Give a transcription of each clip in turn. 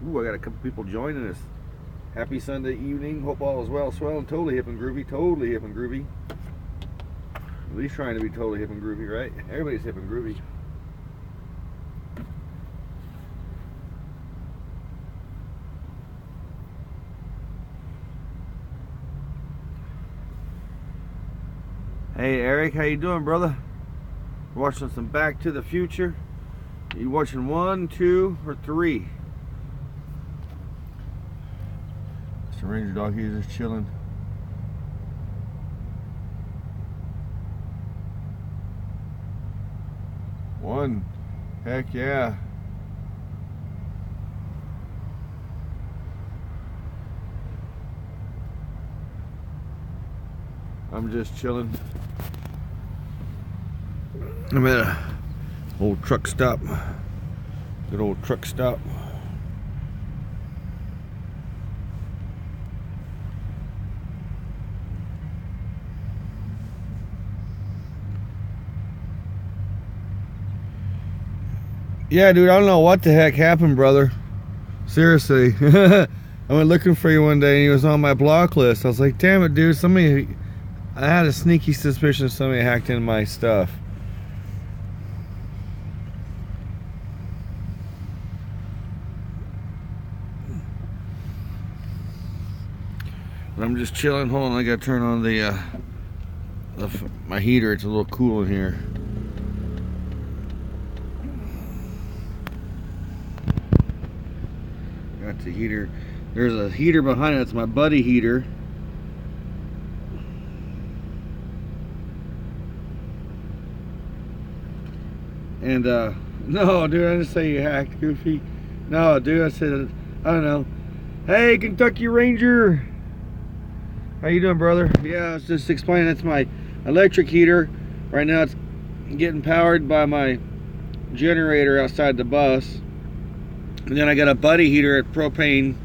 Ooh, I got a couple people joining us. Happy Sunday evening. Hope all is well, swell, and totally hip and groovy. Totally hip and groovy. At least trying to be totally hip and groovy, right? Everybody's hip and groovy. Hey Eric, how you doing, brother? We're watching some Back to the Future. You watching 1, 2, or 3? Mr. Ranger Dog, he's just chilling. One. Heck yeah. I'm just chilling. I'm at a old truck stop. Good old truck stop. Yeah, dude, I don't know what the heck happened, brother. Seriously. I went looking for you one day and you was on my block list. I was like, damn it, dude, I had a sneaky suspicion somebody hacked into my stuff. But I'm just chilling. Hold on, I gotta turn on my heater. It's a little cool in here. Got the heater. There's a heater behind it. It's my buddy heater. And no, dude, I didn't say you hacked, Goofy. No, dude, I said, I don't know. Hey, Kentucky Ranger. How you doing, brother? Yeah, I was just explaining that's my electric heater. Right now it's getting powered by my generator outside the bus. And then I got a buddy heater at propane.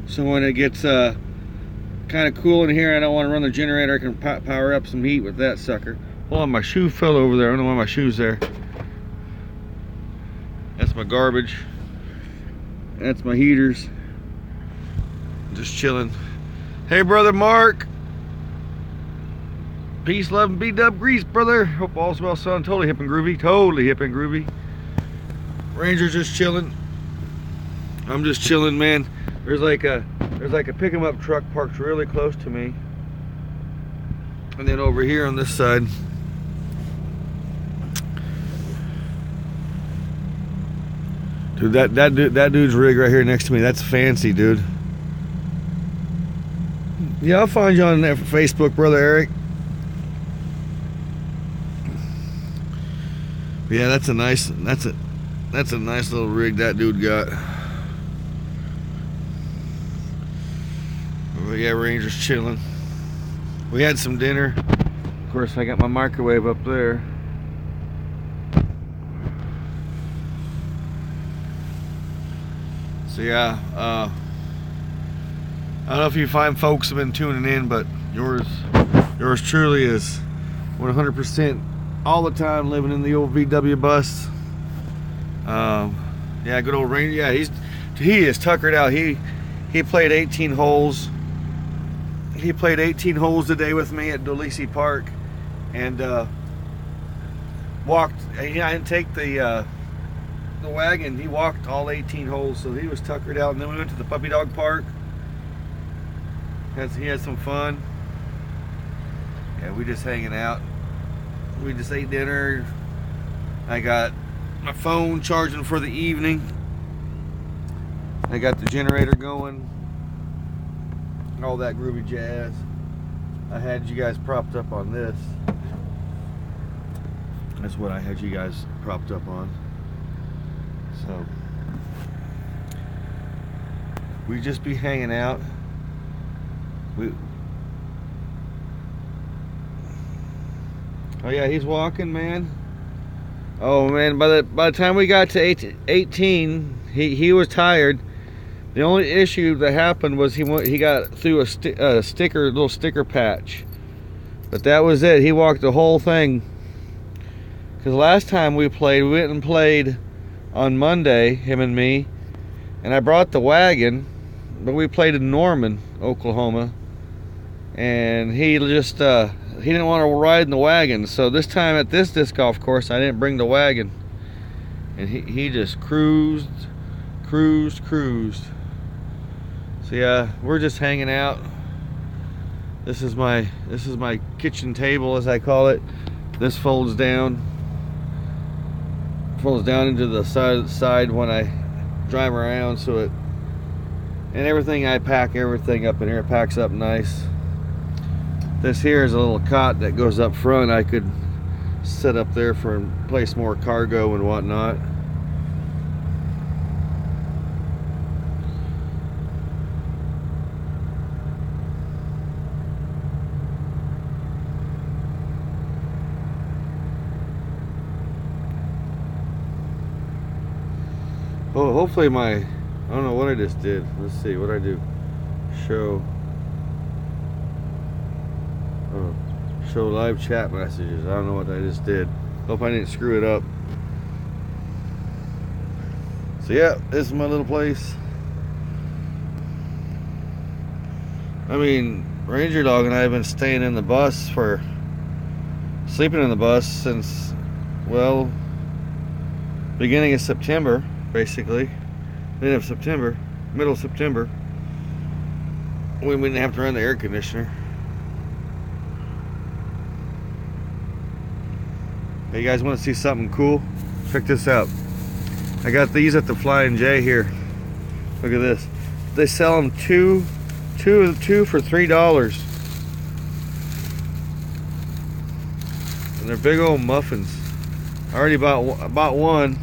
So when it gets kind of cool in here, I don't want to run the generator, I can power up some heat with that sucker. Hold on, my shoe fell over there. I don't know why my shoe's there. That's my garbage. That's my heaters. Just chilling. Hey, brother Mark. Peace, love, and B-dub grease, brother. Hope all's well, son. Totally hip and groovy. Totally hip and groovy. Ranger's just chilling. I'm just chilling, man. There's like a pick 'em up truck parked really close to me. And then over here on this side, dude, that dude's rig right here next to me, that's fancy, dude. Yeah, I'll find you on Facebook, brother Eric. Yeah, that's a nice little rig that dude got. But yeah, Ranger's chilling. We had some dinner. Of course, I got my microwave up there. So yeah, I don't know if you fine folks have been tuning in, but yours truly is 100% all the time living in the old VW bus. Yeah, good old Ranger. Yeah, he is tuckered out. He played 18 holes. He played 18 holes today with me at Dolisi Park, and walked. I didn't take the wagon. He walked all 18 holes, so he was tuckered out. And then we went to the puppy dog park. He had some fun. Yeah, we just hanging out. We just ate dinner. I got my phone charging for the evening. I got the generator going. All that groovy jazz. I had you guys propped up on this. That's what I had you guys propped up on. So we just be hanging out. Oh yeah, he's walking, man. Oh man, by the time we got to 18, he was tired. The only issue that happened was he got through a little sticker patch, but that was it. He walked the whole thing. Because last time we went and played on Monday, him and me, And I brought the wagon, but we played in Norman, Oklahoma, and he just he didn't want to ride in the wagon. So this time at this disc golf course, I didn't bring the wagon, and he just cruised. So yeah, we're just hanging out. This is my kitchen table, as I call it. This folds down into the side when I drive around, so it, and everything, I pack everything up in here. It packs up nice. This here is a little cot that goes up front. I could sit up there for place more cargo and whatnot. Oh, hopefully I don't know what I just did. Let's see what I do. Show live chat messages. I don't know what I just did. Hope I didn't screw it up. So yeah, this is my little place. I mean, Ranger Dog and I have been sleeping in the bus since, well, beginning of September, basically. Middle of September. We didn't have to run the air conditioner. Hey, you guys want to see something cool? Check this out. I got these at the Flying J here. Look at this. They sell them two for $3. And they're big old muffins. I already bought one.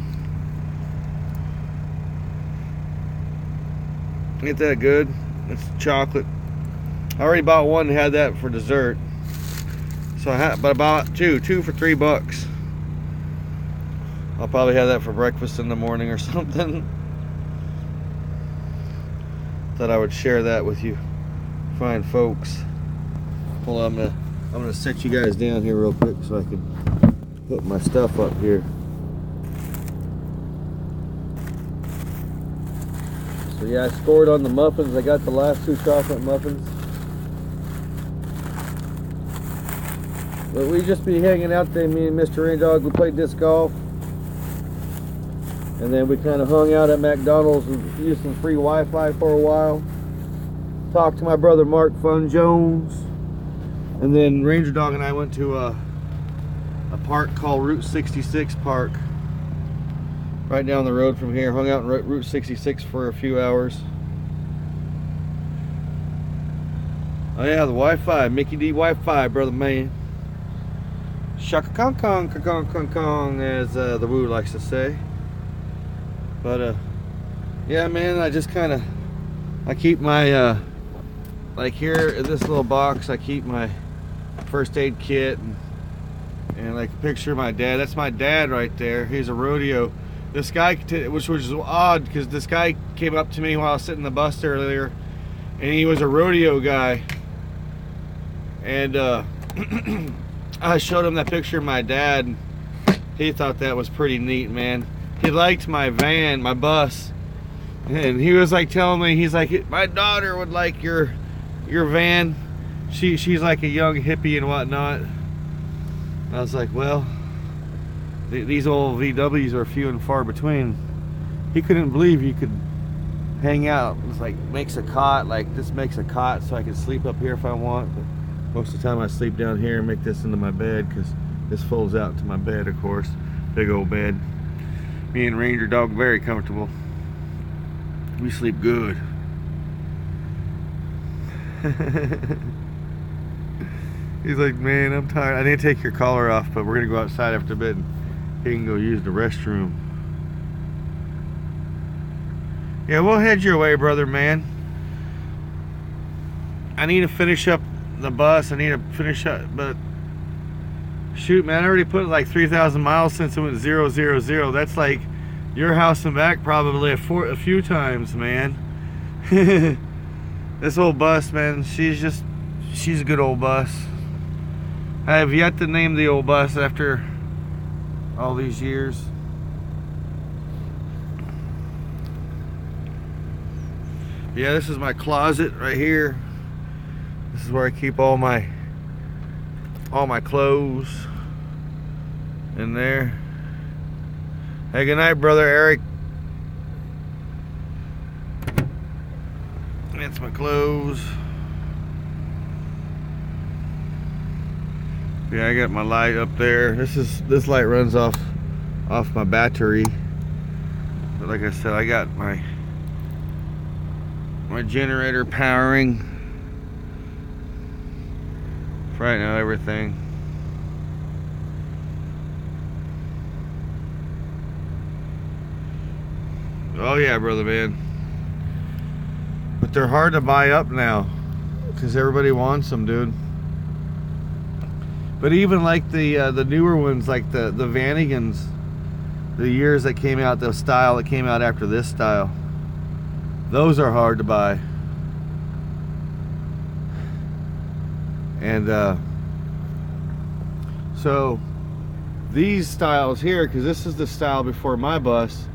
Ain't that good? It's chocolate. I already bought one and had that for dessert. So I bought two for $3. I'll probably have that for breakfast in the morning or something. Thought I would share that with you fine folks. Hold on, I'm gonna set you guys down here real quick so I can put my stuff up here. So yeah, I scored on the muffins. I got the last 2 chocolate muffins. But we just be hanging out there, me and Mr. Ranger Dog. We played disc golf. And then we kind of hung out at McDonald's and used some free Wi-Fi for a while. Talked to my brother Mark Fun Jones. And then Ranger Dog and I went to a park called Route 66 Park. Right down the road from here. Hung out in Route 66 for a few hours. Oh yeah, the Wi-Fi. Mickey D Wi-Fi, brother man. Shaka Kong Kong Kong Kong Kong, as the Woo likes to say. But yeah, man, I just kind of, I keep my like here in this little box, I keep my first aid kit and like a picture of my dad. That's my dad right there. He's a rodeo. This guy, which was odd because this guy came up to me while I was sitting in the bus earlier, and he was a rodeo guy. And I showed him that picture of my dad. He thought that was pretty neat, man. He liked my van, my bus, and he was like telling me, he's like, my daughter would like your van. She's like a young hippie and whatnot. I was like, well, these old VWs are few and far between. He couldn't believe you could hang out. It's like makes a cot, like this makes a cot so I can sleep up here if I want. But most of the time I sleep down here and make this into my bed because this folds out to my bed, of course. Big old bed. Me and Ranger Dog very comfortable. We sleep good. He's like, man, I'm tired. I didn't take your collar off, but we're gonna go outside after a bit and he can go use the restroom. Yeah, we'll head your way, brother, man. I need to finish up the bus. I need to finish up, but shoot, man, I already put like 3,000 miles since it went 0, 0, 0. That's like your house and back probably a few times, man. This old bus, man, she's a good old bus. I have yet to name the old bus after all these years. Yeah, this is my closet right here. This is where I keep all my clothes in there. Hey, good night, brother Eric. That's my clothes. Yeah, I got my light up there. This light runs off my battery. But like I said, I got my generator powering right now, everything. Oh yeah, brother man. But they're hard to buy up now because everybody wants them, dude. But even like the newer ones, like the Vanagons, the years that came out, the style that came out after this style, those are hard to buy. And so these styles here, because this is the style before my bus,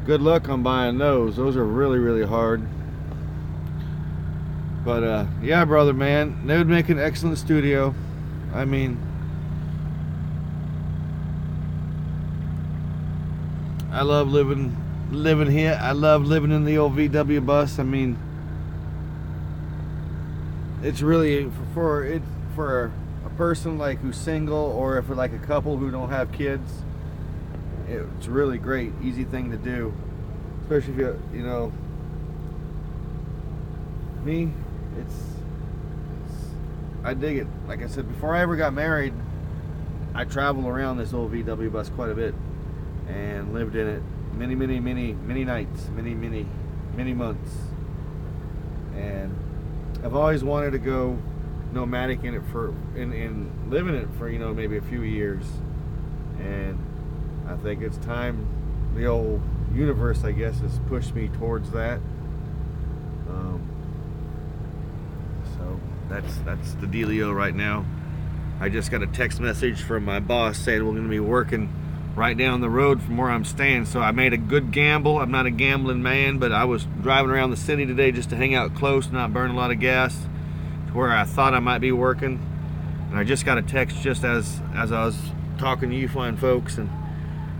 good luck on buying those. Those are really, really hard. But yeah, brother man, they would make an excellent studio. I mean, I love living here. I love living in the old VW bus. I mean, it's really for a person like who's single, or if like a couple who don't have kids, it's really great, easy thing to do. Especially if you know me, I dig it. Like I said, before I ever got married, I traveled around this old VW bus quite a bit and lived in it many nights, many months. And I've always wanted to go nomadic in it and live in it for, you know, maybe a few years. And I think it's time. The old universe, I guess, has pushed me towards that. So that's the dealio right now. I just got a text message from my boss saying we're going to be working right down the road from where I'm staying. So I made a good gamble. I'm not a gambling man, but I was driving around the city today just to hang out close, not burn a lot of gas, to where I thought I might be working. And I just got a text just as I was talking to you fine folks, and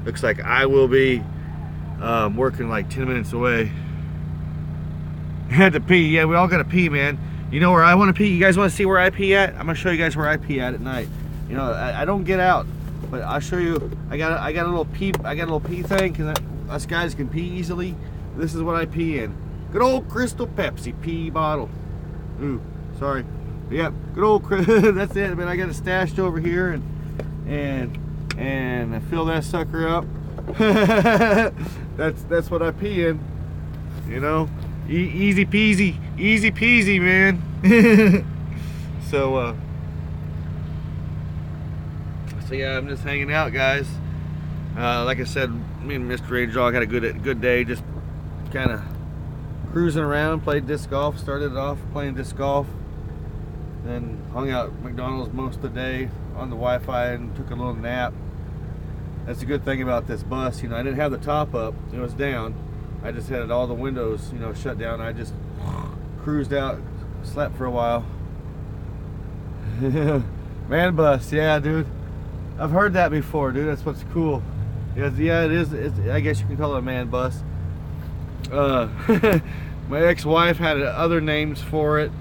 looks like I will be working like 10 minutes away. I had to pee. Yeah, we all got to pee, man. You know where I want to pee? You guys want to see where I pee at? I'm gonna show you guys where I pee at night. You know, I don't get out, but I'll show you. I got a little pee. I got a little pee thing because us guys can pee easily. This is what I pee in. Good old Crystal Pepsi pee bottle. Ooh, sorry. But yeah, good old. That's it. Man, I got it stashed over here, and I fill that sucker up. That's what I pee in. You know. Easy peasy, man. So yeah, I'm just hanging out, guys. Like I said, me and Mr. Range Dog had a good day, just kind of cruising around, played disc golf. Started off playing disc golf, then hung out at McDonald's most of the day on the Wi-Fi and took a little nap. That's the good thing about this bus. You know, I didn't have the top up; it was down. I just had all the windows, you know, shut down. I just cruised out, slept for a while. Man bus, yeah, dude. I've heard that before, dude. That's what's cool. Yeah, it is. I guess you can call it a man bus. My ex-wife had other names for it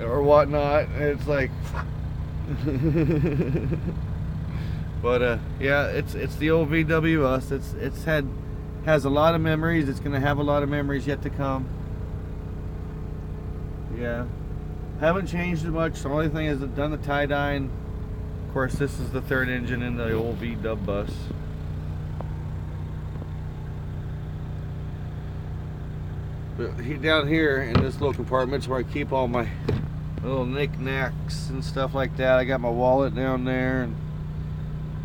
or whatnot. It's like, but yeah, it's the old VW bus. Has a lot of memories. It's gonna have a lot of memories yet to come. Yeah, haven't changed it much. The only thing is I've done the tie-dyeing. Of course, this is the third engine in the old VW bus. But down here in this little compartment is where I keep all my little knickknacks and stuff like that. I got my wallet down there, and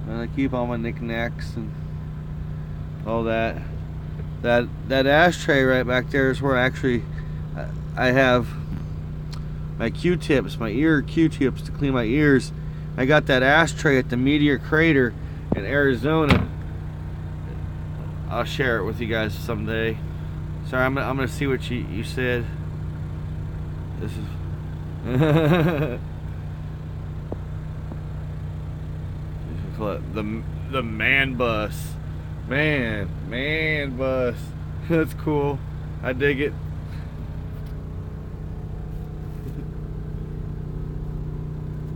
I keep all my knickknacks and all that. That ashtray right back there is where actually I have my Q-tips, my ear Q-tips to clean my ears. I got that ashtray at the Meteor Crater in Arizona. I'll share it with you guys someday. Sorry, I'm gonna see what you said. This is the man bus. Man bus. That's cool. I dig it.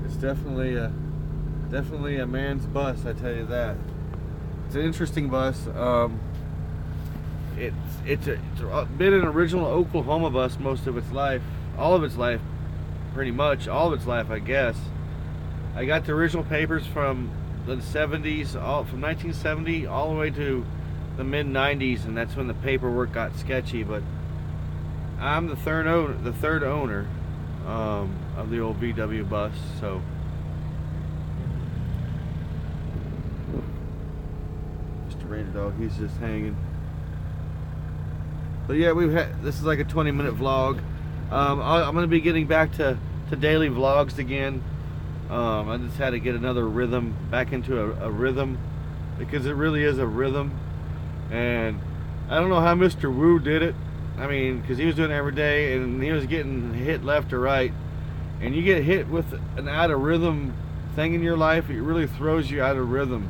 It's definitely a man's bus, I tell you that. It's an interesting bus. It's been an original Oklahoma bus most of its life, all of its life, pretty much all of its life, I guess. I got the original papers from the 70s, from 1970 all the way to the mid 90s, and that's when the paperwork got sketchy. But I'm the third owner of the old VW bus, so. Mr. Ranger Dog, he's just hanging. But yeah, this is like a 20-minute vlog. I'm gonna be getting back to daily vlogs again. I just had to get another rhythm, back into a rhythm, because it really is a rhythm. And I don't know how Mr. Wu did it. I mean, because he was doing it every day, and he was getting hit left or right. And you get hit with an out of rhythm thing in your life, it really throws you out of rhythm.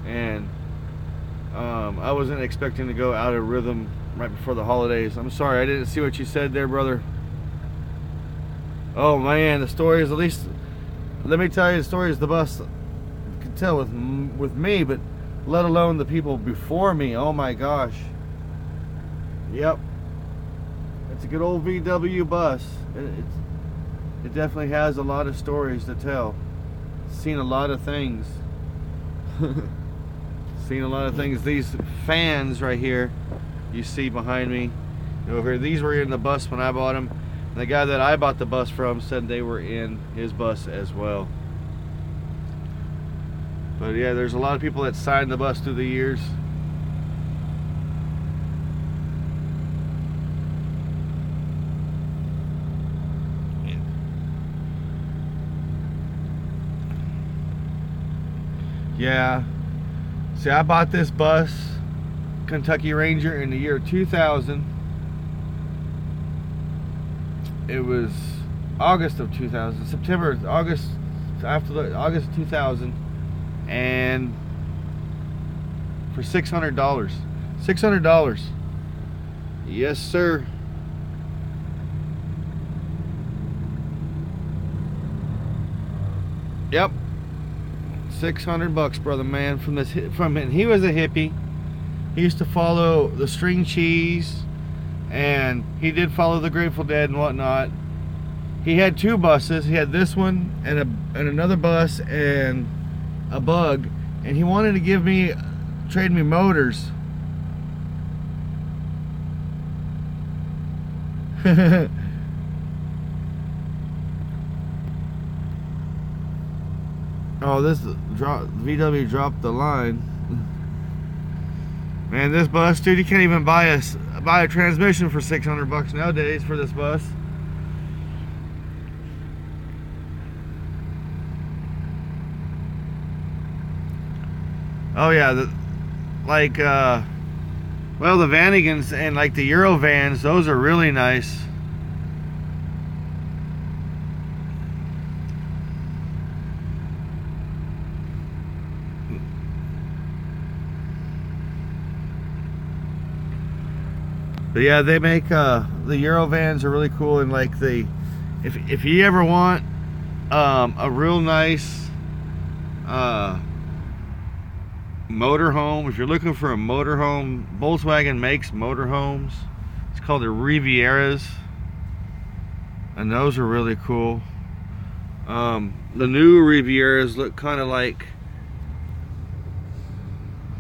And I wasn't expecting to go out of rhythm right before the holidays. I'm sorry, I didn't see what you said there, brother. Oh man, the story is, at least, let me tell you, the story is the bus. You can tell with me, but let alone the people before me. Oh my gosh. Yep. It's a good old VW bus. It definitely has a lot of stories to tell. Seen a lot of things. Seen a lot of things. These fans right here you see behind me over here, these were in the bus when I bought them. And the guy that I bought the bus from said they were in his bus as well. But yeah, there's a lot of people that signed the bus through the years. Yeah. See, I bought this bus, Kentucky Ranger, in the year 2000. It was August of 2000, August of 2000, and for $600. $600. Yes, sir. Yep. $600, brother man. And he was a hippie. He used to follow the String Cheese, and he did follow the Grateful Dead and whatnot. He had two buses. He had this one and another bus and a Bug, and he wanted to trade me motors. Oh, VW dropped the line. Man, this bus, dude, you can't even buy a transmission for $600 nowadays for this bus. Oh yeah, well, the Vanagons and like the Euro vans, those are really nice. But yeah, they make the Euro vans are really cool, and like if you ever want a real nice motorhome, if you're looking for a motorhome, Volkswagen makes motorhomes. It's called the Rivieras, and those are really cool. The new Rivieras look kind of like,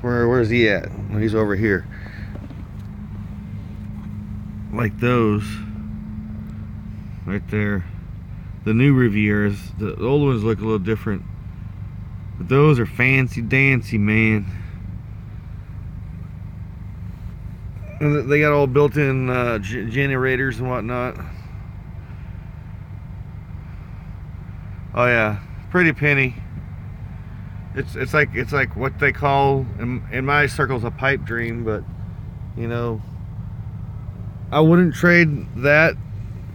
where's he at? Well, he's over here. Like those right there. The new Rivieras, the old ones look a little different, but those are fancy dancy, man. And they got all built-in generators and whatnot. Oh yeah, pretty penny. It's like what they call in my circles a pipe dream, but you know, I wouldn't trade that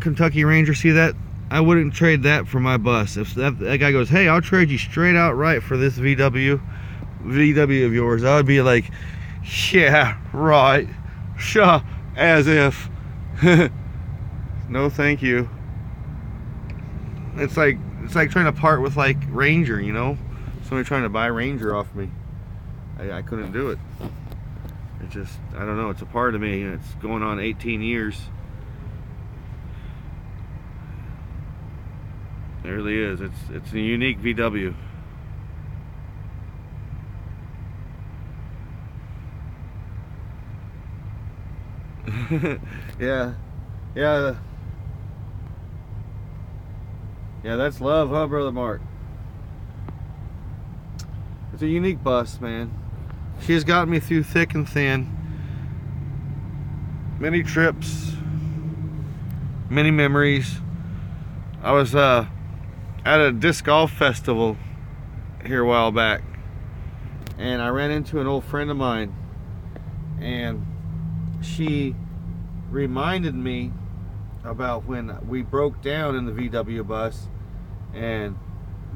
Kentucky Ranger, see that? I wouldn't trade that for my bus. If that guy goes, hey, I'll trade you straight out right for this VW of yours, I would be like, yeah, right, sure, as if. No thank you. It's like trying to part with like Ranger, you know? Somebody trying to buy Ranger off me. I couldn't do it. It just, I don't know, it's a part of me, and it's going on 18 years. It really is. It's a unique VW. Yeah. Yeah. Yeah, that's love, huh, Brother Mark? It's a unique bus, man. She has gotten me through thick and thin. Many trips, many memories. I was at a disc golf festival here a while back, and I ran into an old friend of mine, and she reminded me about when we broke down in the VW bus, and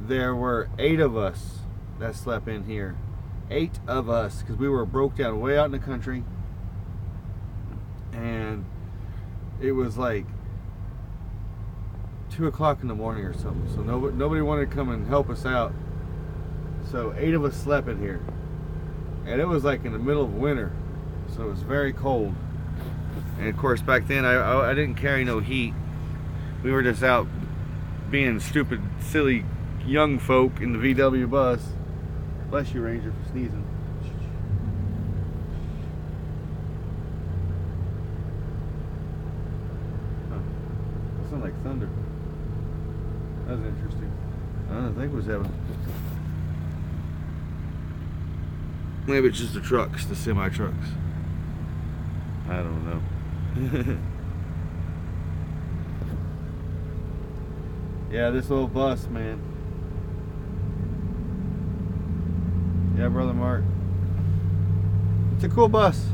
there were 8 of us that slept in here. 8 of us, because we were broke down way out in the country, and it was like 2 o'clock in the morning or something, so nobody wanted to come and help us out, so 8 of us slept in here, and it was like in the middle of winter, so it was very cold. And of course back then I didn't carry no heat. We were just out being stupid, silly young folk in the VW bus. Bless you, Ranger, for sneezing. Huh. That sounded like thunder. That was interesting. I don't think it was heaven. Maybe it's just the trucks, the semi trucks. I don't know. Yeah, this old bus, man. Yeah, Brother Mark. It's a cool bus.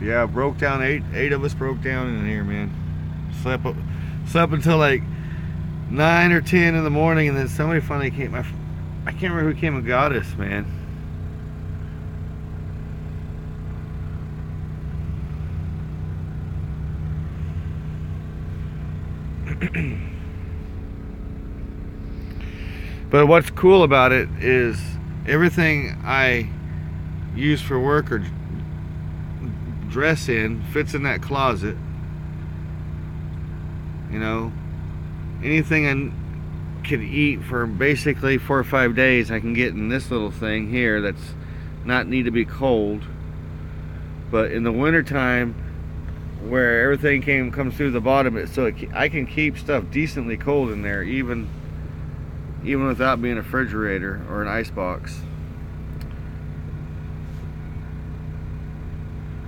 Yeah, broke down. Eight of us broke down in here, man. Slept until like 9 or 10 in the morning, and then somebody finally came. I can't remember who came and got us, man. But what's cool about it is everything I use for work or dress in fits in that closet. You know, anything I could eat for basically 4 or 5 days I can get in this little thing here that's not need to be cold. But in the wintertime, where everything comes through the bottom, I can keep stuff decently cold in there, even without being a refrigerator or an ice box.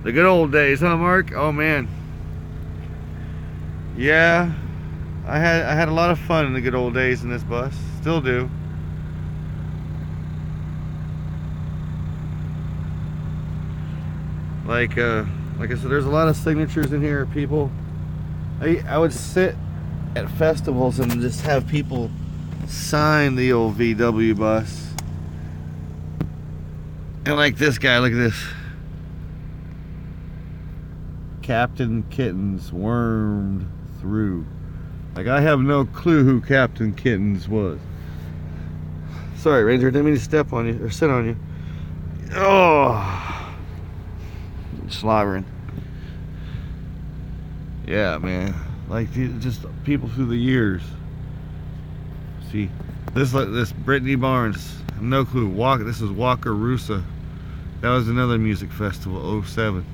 The good old days, huh, Mark? Oh man, yeah, I had a lot of fun in the good old days in this bus. Still do. Like I said, there's a lot of signatures in here, people. I would sit at festivals and just have people sign the old VW bus. And like this guy, look at this. Captain Kittens wormed through. Like, I have no clue who Captain Kittens was. Sorry, Ranger, didn't mean to step on you or sit on you. Oh, slobbering. Yeah, man. Like, just people through the years. See, this Brittany Barnes, I have no clue. This is Wakarusa. That was another music festival, 07.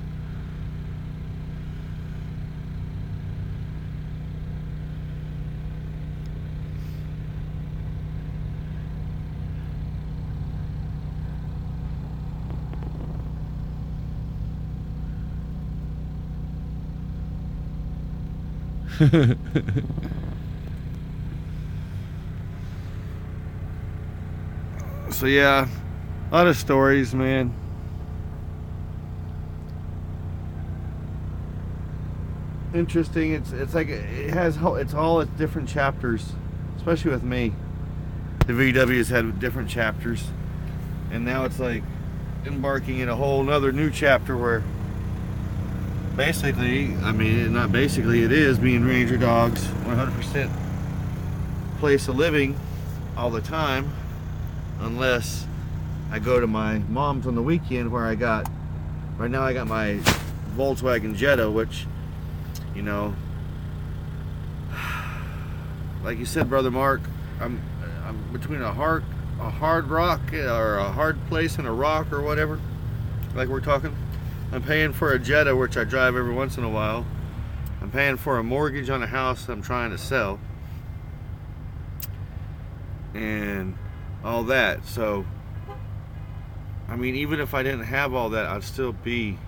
So yeah, A lot of stories, man. Interesting. It's like it's all its different chapters, especially with me. The VW has had different chapters, and now it's like embarking in a whole nother new chapter where basically, I mean, not basically, it is being Ranger Dogs 100% place of living all the time, unless I go to my mom's on the weekend, where right now I got my Volkswagen Jetta, which, you know, like you said, Brother Mark, I'm between a hard rock or a hard place and a rock or whatever, like we're talking. I'm paying for a Jetta, which I drive every once in a while. I'm paying for a mortgage on a house I'm trying to sell, and all that. So, I mean, even if I didn't have all that, I'd still be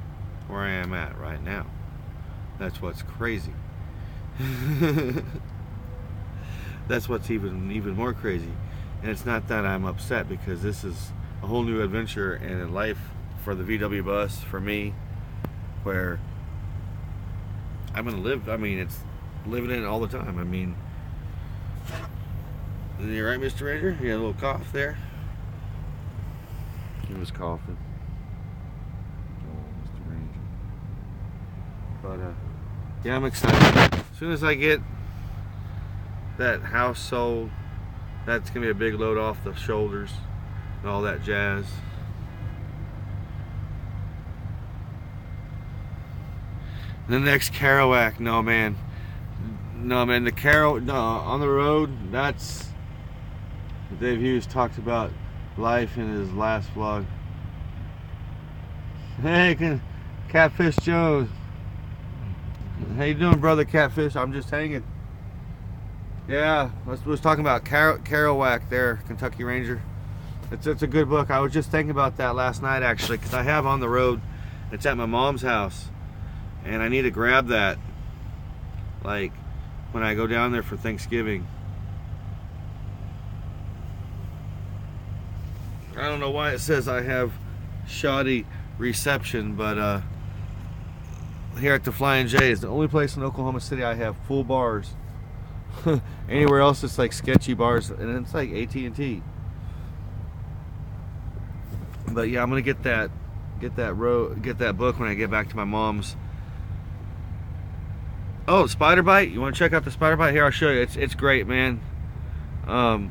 where I am at right now. That's what's crazy. That's what's even more crazy. And it's not that I'm upset, because this is a whole new adventure and a life for the VW bus, for me, where I'm gonna live. I mean, it's living in it all the time. I mean, you right, Mr. Ranger? You had a little cough there. He was coughing. Oh, Mr. Ranger. But yeah, I'm excited. As soon as I get that house sold, that's gonna be a big load off the shoulders and all that jazz. The next Kerouac, no man, the Kerouac, no, on the road. That's Dave Hughes talked about life in his last vlog. Hey, Catfish Jones, how you doing, brother? Catfish, I'm just hanging. Yeah, I was talking about Kerouac there, Kentucky Ranger. It's a good book. I was just thinking about that last night, actually, because I have On the Road. It's at my mom's house, and I need to grab that, like, when I go down there for Thanksgiving. I don't know why it says I have shoddy reception, but here at the Flying J is the only place in Oklahoma City I have full bars. Anywhere else it's like sketchy bars, and it's like AT&T. But yeah, I'm gonna get that book when I get back to my mom's. Oh, Spider Bite! You want to check out the Spider Bite? Here, I'll show you. It's great, man. I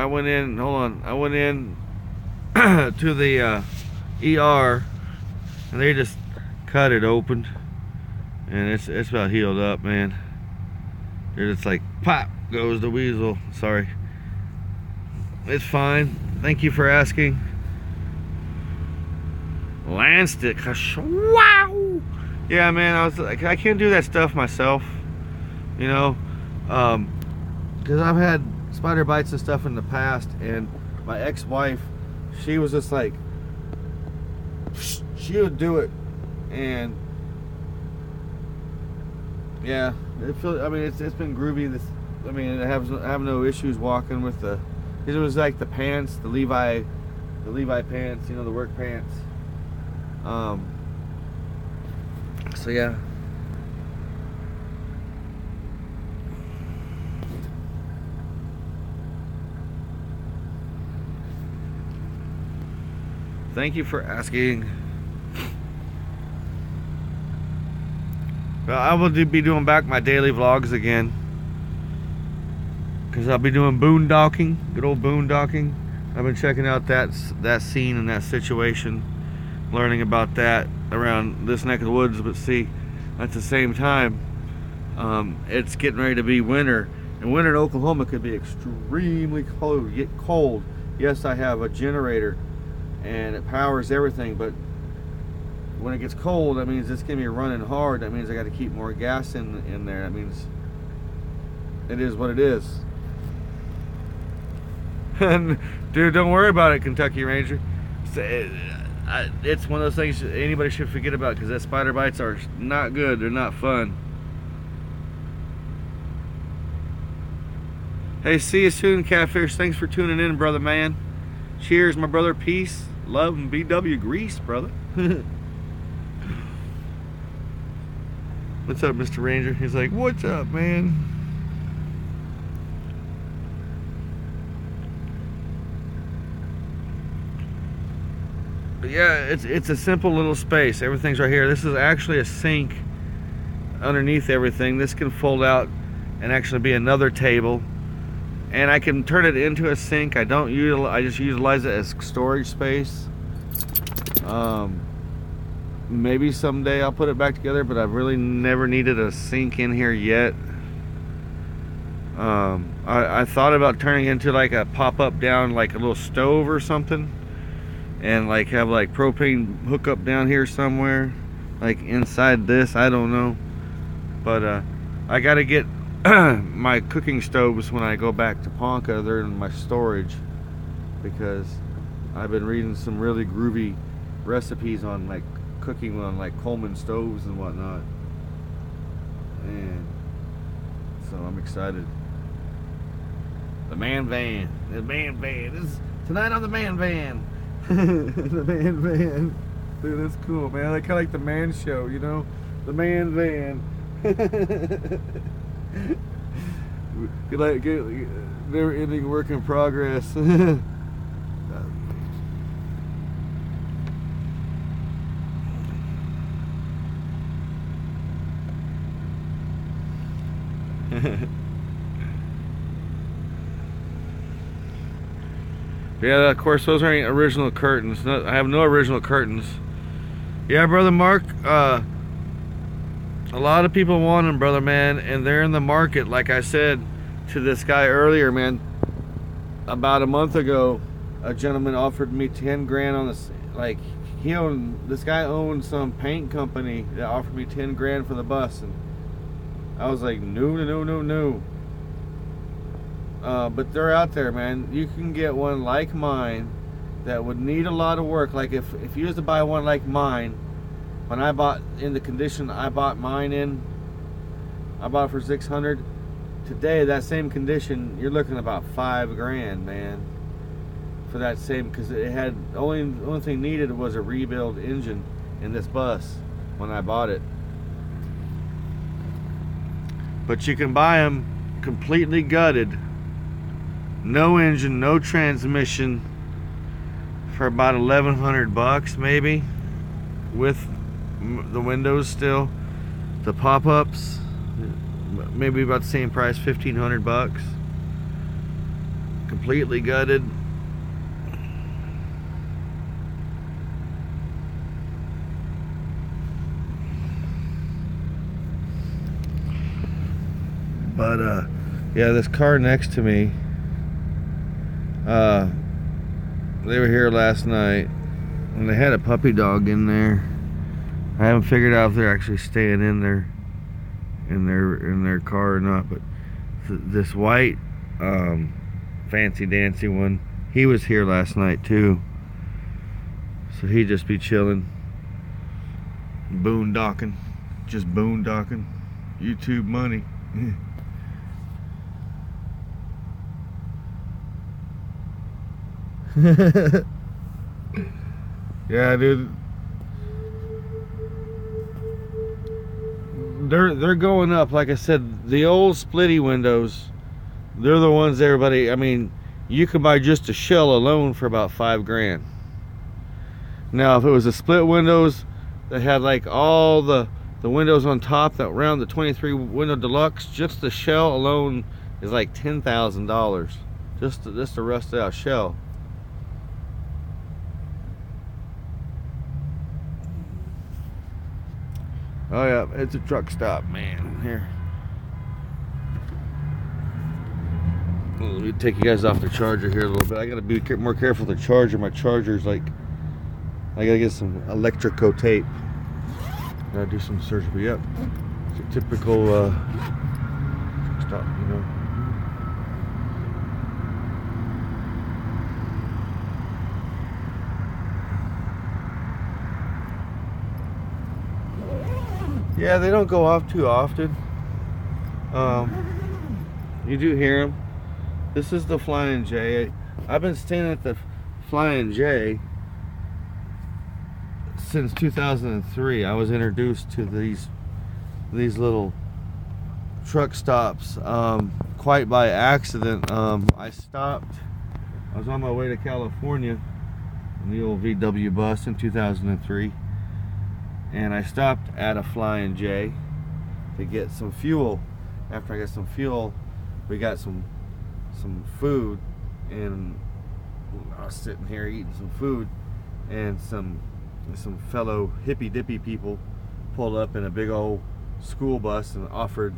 went in. Hold on. I went in to the ER, and they just cut it open, and it's about healed up, man. They're just like, pop goes the weasel. Sorry. It's fine. Thank you for asking. Landstick. Wow. Yeah, man. I was like, I can't do that stuff myself, you know, because I've had spider bites and stuff in the past, and my ex-wife, she was just like, she would do it, and yeah, I mean, it's been groovy. I mean, I have no issues walking with the. It was like the pants, the Levi pants, you know, the work pants. So yeah. Thank you for asking. Well, I will be doing back my daily vlogs again, because I'll be doing boondocking, good old boondocking. I've been checking out that scene and that situation, learning about that around this neck of the woods. But see, at the same time, it's getting ready to be winter, and winter in Oklahoma could be extremely cold. Yes, I have a generator, and it powers everything, but when it gets cold, that means it's gonna be running hard. That means I got to keep more gas in there. That means it is what it is. And dude, don't worry about it, Kentucky Ranger. It's one of those things anybody should forget about, because that spider bites are not good. They're not fun. Hey, see you soon, Catfish. Thanks for tuning in, brother man. Cheers, my brother. Peace, love, and BW grease, brother. What's up, Mr. Ranger? He's like, what's up, man? But yeah, it's a simple little space. Everything's right here. This is actually a sink underneath everything. This can fold out and actually be another table. And I can turn it into a sink. I just utilize it as storage space. Maybe someday I'll put it back together, but I've really never needed a sink in here yet. I thought about turning it into like a pop-up down, like a little stove or something, and like have like propane hookup down here somewhere, like inside this. I don't know, but I gotta get my cooking stoves when I go back to Ponca. They're in my storage because I've been reading some really groovy recipes on like cooking on like Coleman stoves and whatnot, and so I'm excited. The man van. This is tonight on the man van. The man van. Dude, that's cool, man. I kind of like the man show, you know, the man van. Get never-ending work in progress. Yeah, of course, those aren't original curtains. I have no original curtains. Yeah, brother Mark, a lot of people want them, brother man, and they're in the market. Like I said to this guy earlier, man, about a month ago, a gentleman offered me 10 grand on this. Like, this guy owned some paint company that offered me 10 grand for the bus, and I was like, no. But they're out there, man. You can get one like mine that would need a lot of work. Like if you was to buy one like mine, when I bought in the condition I bought mine in, I bought it for 600. Today, that same condition, you're looking about 5 grand, man, for that same, because it had only thing needed was a rebuild engine in this bus when I bought it. But you can buy them completely gutted, no engine, no transmission, for about 1,100 bucks maybe, with the windows still, the pop-ups, maybe about the same price, 1,500 bucks, completely gutted. But yeah, this car next to me, they were here last night and they had a puppy dog in there. I haven't figured out if they're actually staying in their car or not, but this white fancy dancy one, he was here last night too, so he'd just be chilling, boondocking, just boondocking. YouTube money. Yeah, dude, they're going up. Like I said, the old splitty windows, they're the ones everybody, I mean, you can buy just a shell alone for about 5 grand. Now if it was the split windows that had like all the windows on top that round the 23 window deluxe, just the shell alone is like $10,000, just a rusted out shell. Oh yeah, it's a truck stop, man. Here, let me take you guys off the charger here a little bit. I gotta be more careful with the charger. My charger's like, I gotta get some electrico tape. Gotta do some surgery. Yep, it's a typical truck stop, you know. Yeah, they don't go off too often. You do hear them. This is the Flying J. I've been staying at the Flying J since 2003. I was introduced to these little truck stops quite by accident. I stopped. I was on my way to California in the old VW bus in 2003, and I stopped at a Flying J to get some fuel. After I got some fuel, we got some food, and I was sitting here eating some food, and some fellow hippy dippy people pulled up in a big old school bus and offered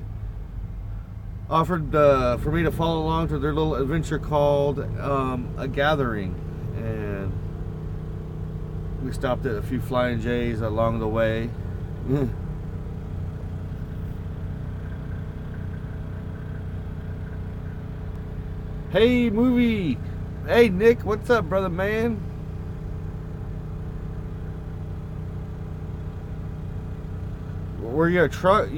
for me to follow along to their little adventure called a gathering. And we stopped at a few Flying J's along the way. Hey, movie. Hey, Nick, what's up, brother man? Were you a trucker,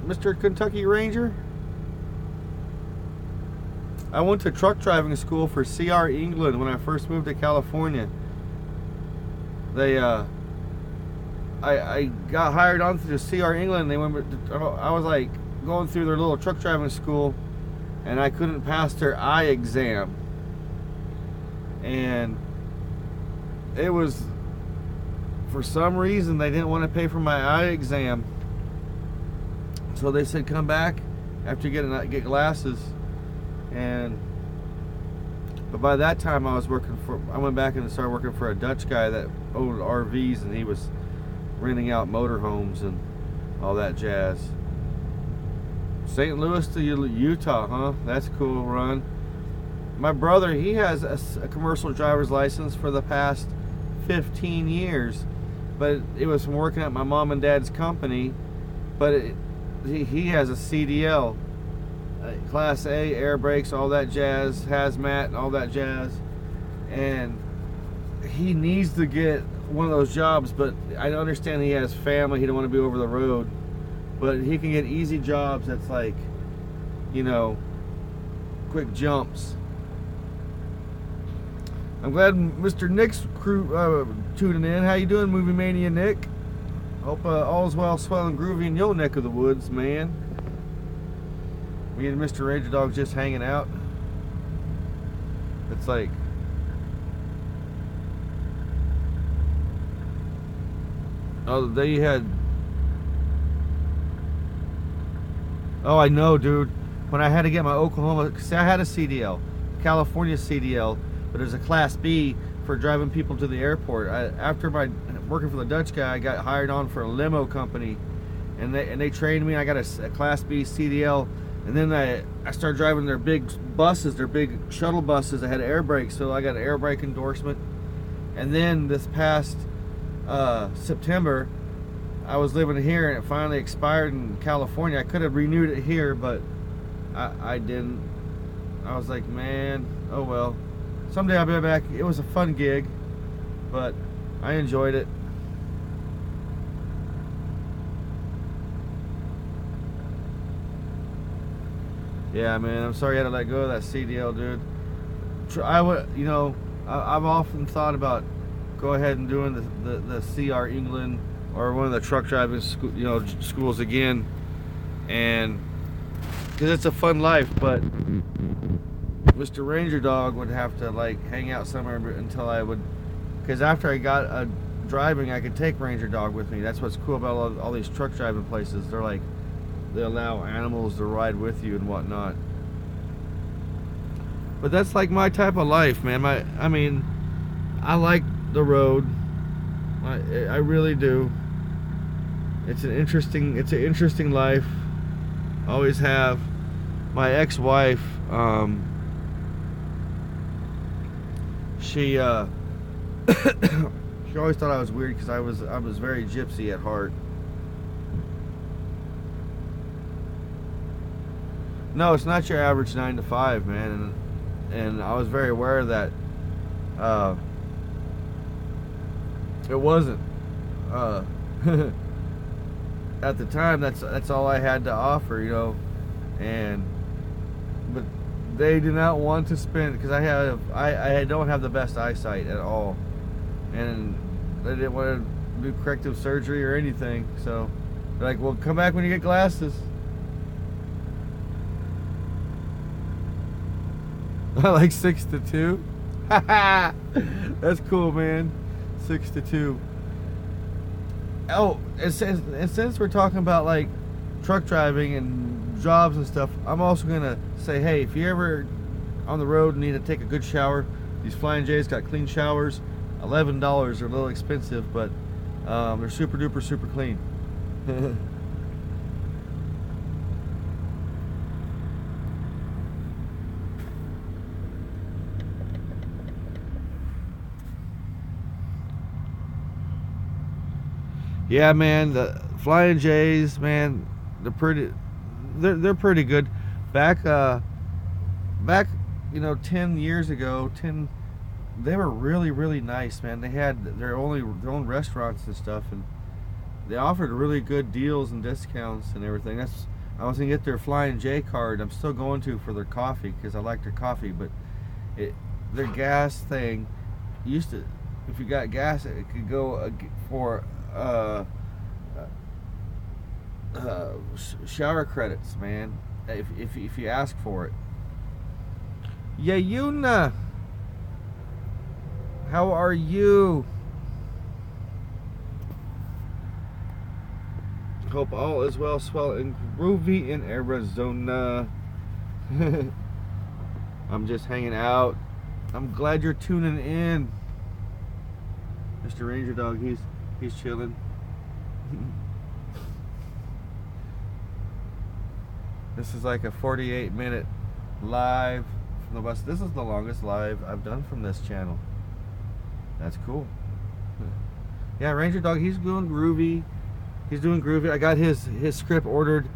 Mr. Kentucky Ranger? I went to truck driving school for CR England when I first moved to California. They I got hired on through CR England. I was like going through their little truck driving school, and I couldn't pass their eye exam. And it was, for some reason, they didn't want to pay for my eye exam. So they said, come back after you get glasses. But by that time I went back and started working for a Dutch guy that owned RVs, and he was renting out motorhomes and all that jazz. St. Louis to Utah, huh? That's a cool run. My brother, he has a commercial driver's license for the past 15 years, but it was from working at my mom and dad's company. But he has a CDL, Class A, air brakes, all that jazz, hazmat, all that jazz, and he needs to get one of those jobs. But I understand he has family, he don't want to be over the road, but he can get easy jobs that's like, you know, quick jumps. I'm glad Mr. Nick's crew tuning in. How you doing, Movie Mania Nick? Hope all's well, swell and groovy in your neck of the woods, man. Me and Mr. Ranger Dog just hanging out. It's like, oh, they had, oh, I know, dude. When I had to get my Oklahoma, because I had a CDL, California CDL, but there's a Class B for driving people to the airport. After my working for the Dutch guy, I got hired on for a limo company, and they trained me. I got a Class B CDL, and then I started driving their big buses, their big shuttle buses that had air brakes, so I got an air brake endorsement. And then this past September, I was living here, and it finally expired in California. I could have renewed it here, but I didn't. I was like, man, oh well. Someday I'll be back. It was a fun gig, but I enjoyed it. Yeah, man, I'm sorry I had to let go of that CDL, dude. I've often thought about go ahead and doing the CR England or one of the truck driving schools again, and because it's a fun life. But Mr. Ranger Dog would have to like hang out somewhere until I would, because after I got a driving, I could take Ranger Dog with me. That's what's cool about all these truck driving places. They're like, they allow animals to ride with you and whatnot. But that's like my type of life, man. I mean, I like the road. I really do. It's an interesting life. Always have. My ex-wife, she always thought I was weird because I was very gypsy at heart. No, it's not your average 9 to 5, man, and I was very aware of that. It wasn't. At the time, that's all I had to offer, you know, but they do not want to spend, because I don't have the best eyesight at all, and they didn't want to do corrective surgery or anything. So they're like, well, come back when you get glasses. I like 6'2". That's cool, man. 6'2". Oh, and since we're talking about like truck driving and jobs and stuff, I'm also gonna say, hey, if you're ever on the road and need to take a good shower, these Flying J's got clean showers. $11 are a little expensive, but they're super duper super clean. Yeah, man, the Flying J's, man, they're pretty good. Back, you know, 10 years ago, they were really nice, man. They had their own restaurants and stuff, and they offered really good deals and discounts and everything. I was gonna get their Flying J card. I'm still going to for their coffee because I like their coffee, but their gas thing used to, if you got gas, it could go for shower credits, man, if you ask for it. Yeah, Yuna, how are you? Hope all is well, swell and groovy in Arizona. I'm just hanging out. I'm glad you're tuning in. Mr. Ranger Dog, he's chilling. This is like a 48-minute live from the bus. This is the longest live I've done from this channel. That's cool. Yeah, Ranger Dog, he's doing groovy. He's doing groovy. I got his script ordered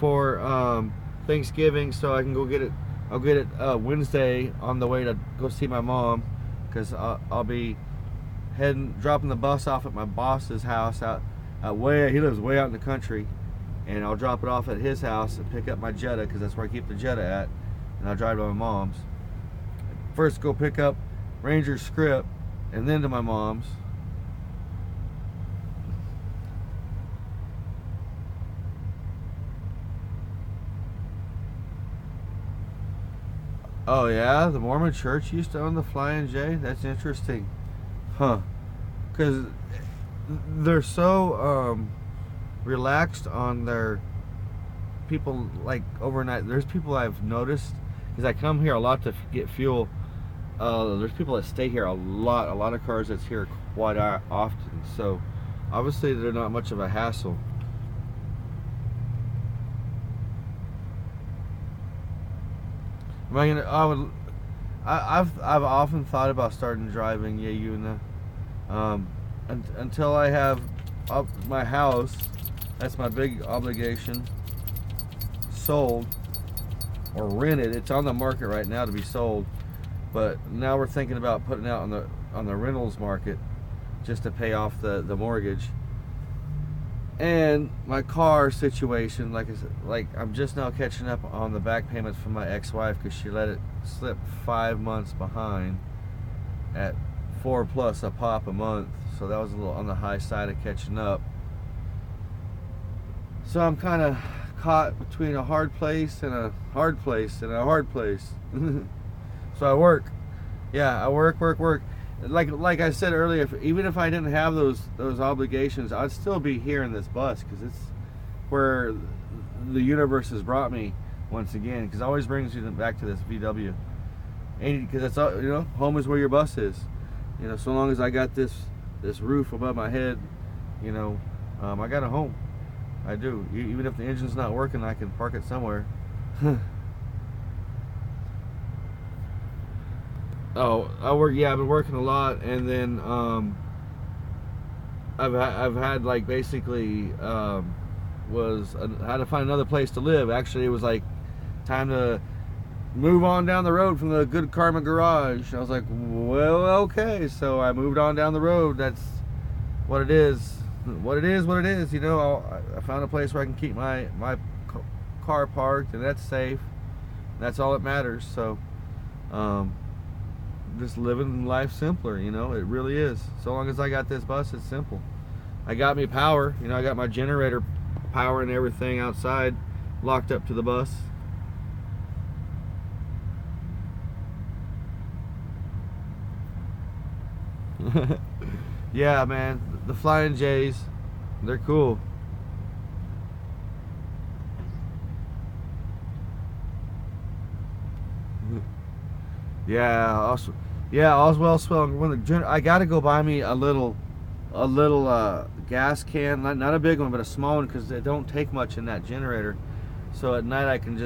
for Thanksgiving, so I can go get it. I'll get it Wednesday on the way to go see my mom, because I'll be dropping the bus off at my boss's house he lives way out in the country, and I'll drop it off at his house and pick up my Jetta, because that's where I keep the Jetta at, and I'll drive to my mom's. First go pick up Ranger's script, and then to my mom's. Oh yeah, the Mormon Church used to own the Flying J? That's interesting. Huh. Because they're so relaxed on their people, like overnight. There's people I've noticed, because I come here a lot to get fuel. There's people that stay here a lot of cars that's here quite often. So obviously they're not much of a hassle. I've often thought about starting driving, yeah, Yuna. Until I have my house, that's my big obligation, sold or rented. It's on the market right now to be sold, but now we're thinking about putting it out on the rentals market just to pay off the mortgage. And my car situation, like I said, like I'm just now catching up on the back payments from my ex-wife, because she let it slip 5 months behind at $4+ a pop a month. So that was a little on the high side of catching up. So I'm kind of caught between a hard place and a hard place and a hard place. So I work. Yeah, I work. Like I said earlier, even if I didn't have those obligations, I'd still be here in this bus, because it's where the universe has brought me once again. Because it always brings you back to this VW, and because that's all, you know, home is where your bus is. You know, so long as I got this roof above my head, you know, I got a home. I do. Even if the engine's not working, I can park it somewhere. Oh, I've been working a lot, and then I've had like basically had to find another place to live. Actually, it was like time to move on down the road from the Good Karma Garage. I was like, well, okay, so I moved on down the road. That's what it is. What it is. You know, I found a place where I can keep my car parked, and that's safe. That's all that matters. So just living life simpler, you know, it really is. So long as I got this bus, it's simple. I got me power, you know, I got my generator power and everything outside locked up to the bus. Yeah, man, the Flying J's, they're cool. Yeah, also, yeah, Oswell swelling. When I gotta go buy me a little gas can, not a big one, but a small one, because it don't take much in that generator. So at night I can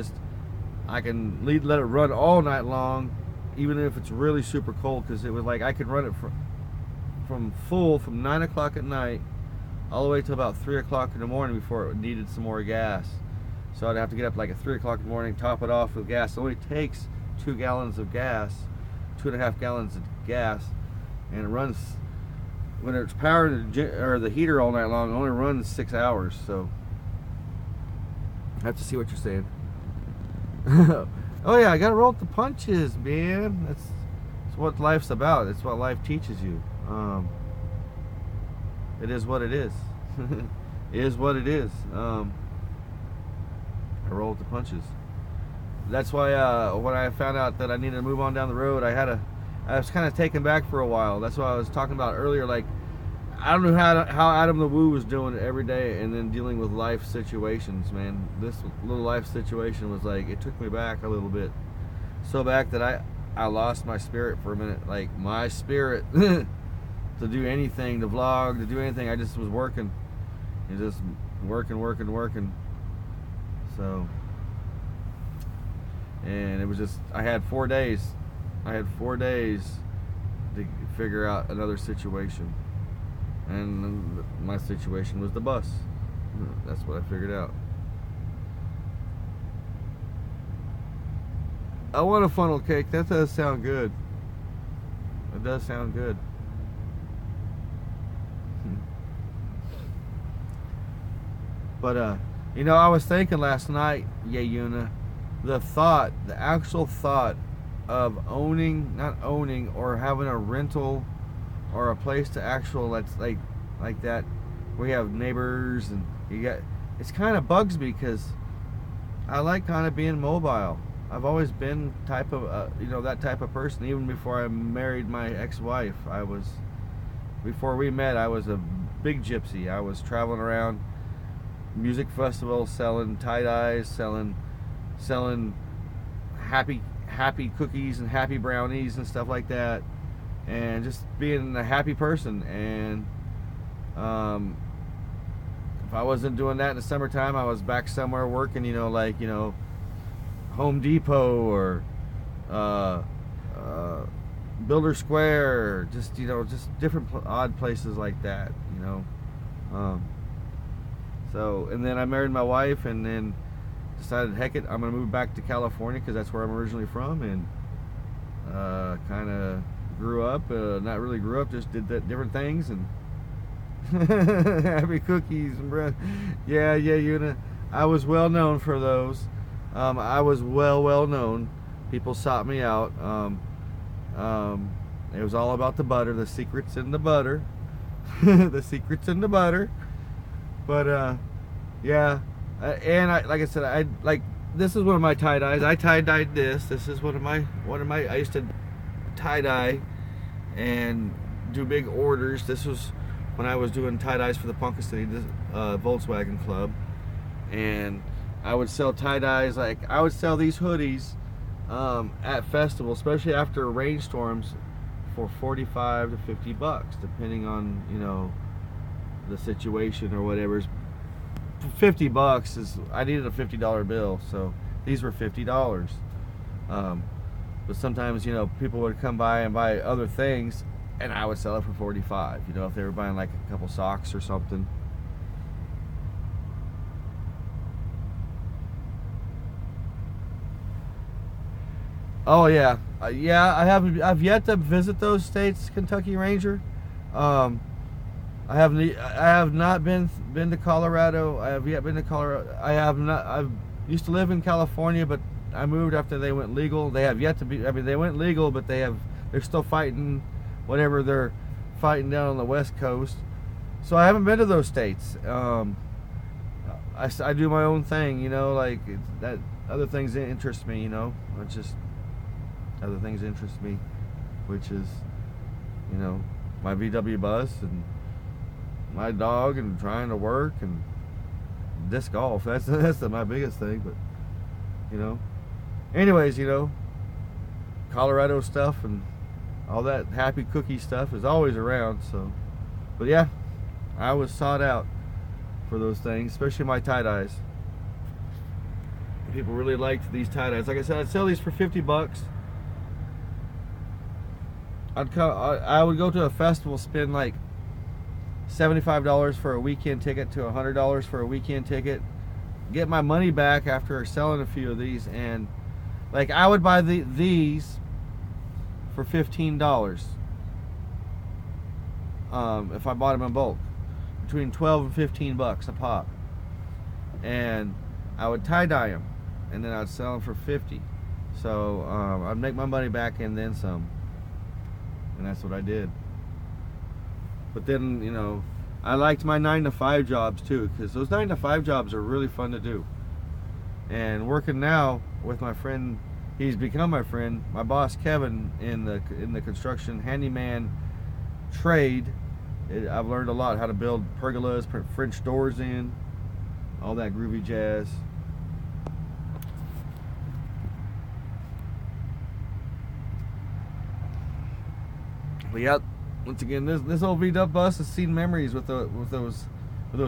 let it run all night long, even if it's really super cold. Because it was like I could run it from 9 o'clock at night all the way to about 3 o'clock in the morning before it needed some more gas. So I'd have to get up like at 3 o'clock in the morning, top it off with gas. It only takes 2 gallons of gas, 2.5 gallons of gas, and it runs, when it's powering the heater all night long, it only runs 6 hours. So I have to see what you're saying. Oh yeah, I gotta roll with the punches, man. That's what life's about. It's what life teaches you. It is what it is. It is what it is. I roll with the punches. That's why when I found out that I needed to move on down the road, I was kind of taken back for a while. That's what I was talking about earlier. Like, I don't know how Adam the Woo was doing it every day, and then dealing with life situations, man. This little life situation was like, it took me back a little bit. So back that I lost my spirit for a minute. Like, my spirit to do anything, to vlog, to do anything. I just was working. And just working. So, and it was just, I had 4 days. I had 4 days to figure out another situation. And my situation was the bus. That's what I figured out. I want a funnel cake. That does sound good. It does sound good. But you know, I was thinking last night, Yuna, the actual thought of not owning or having a rental or a place to that's like that, where you have neighbors and it's kind of bugs me, because I like kind of being mobile. I've always been that type of person. Even before I married my ex-wife, before we met, I was a big gypsy. I was traveling around music festivals, selling tie-dyes, selling happy cookies and happy brownies and stuff like that, and just being a happy person. And if I wasn't doing that in the summertime, I was back somewhere working, Home Depot or Builder Square, just different odd places like that, So, and then I married my wife, and then decided, heck it, I'm gonna move back to California, because that's where I'm originally from, and kind of grew up. Not really grew up, just did different things, and happy cookies and bread. Yeah, Yuna, I was well known for those. I was well known. People sought me out. It was all about the butter, the secrets in the butter. The secrets in the butter. But yeah, and like I said, this is one of my tie-dyes. I tie-dyed this. This is one of my I used to tie-dye and do big orders. This was when I was doing tie-dyes for the Ponca City Volkswagen Club, and I would sell tie-dyes. Like, I would sell these hoodies at festivals, especially after rainstorms, for $45 to $50, depending on the situation or whatever. $50 is, I needed a $50 bill, so these were $50. But sometimes people would come by and buy other things, and I would sell it for $45. If they were buying like a couple socks or something. Oh yeah, I've yet to visit those states, Kentucky Ranger. I have not been to Colorado. I have yet been to Colorado. I've used to live in California, but I moved after they went legal. They have yet to be. I mean, they went legal, but they're still fighting whatever they're fighting down on the West Coast. So I haven't been to those states. I do my own thing, you know, like that. Other things that interest me, you know. It's just other things interest me, which is, you know, my VW bus and my dog and trying to work and disc golf. That's my biggest thing. But you know, anyways, you know, Colorado stuff and all that happy cookie stuff is always around. So, but yeah, I was sought out for those things, especially my tie-dyes. People really liked these tie-dyes. Like I said, I'd sell these for 50 bucks. I would go to a festival, spend like $75 for a weekend ticket to $100 for a weekend ticket, get my money back after selling a few of these, and like I would buy these for $15 if I bought them in bulk, between 12 and 15 bucks a pop, and I would tie-dye them, and then I'd sell them for 50. So I'd make my money back and then some, and that's what I did. But then, you know, I liked my 9-to-5 jobs too, because those 9-to-5 jobs are really fun to do. And working now with my friend, he's become my friend, my boss Kevin, in the construction handyman trade. I've learned a lot, how to build pergolas, put French doors in, all that groovy jazz. But yeah, once again, this old V-Dub bus has seen memories with those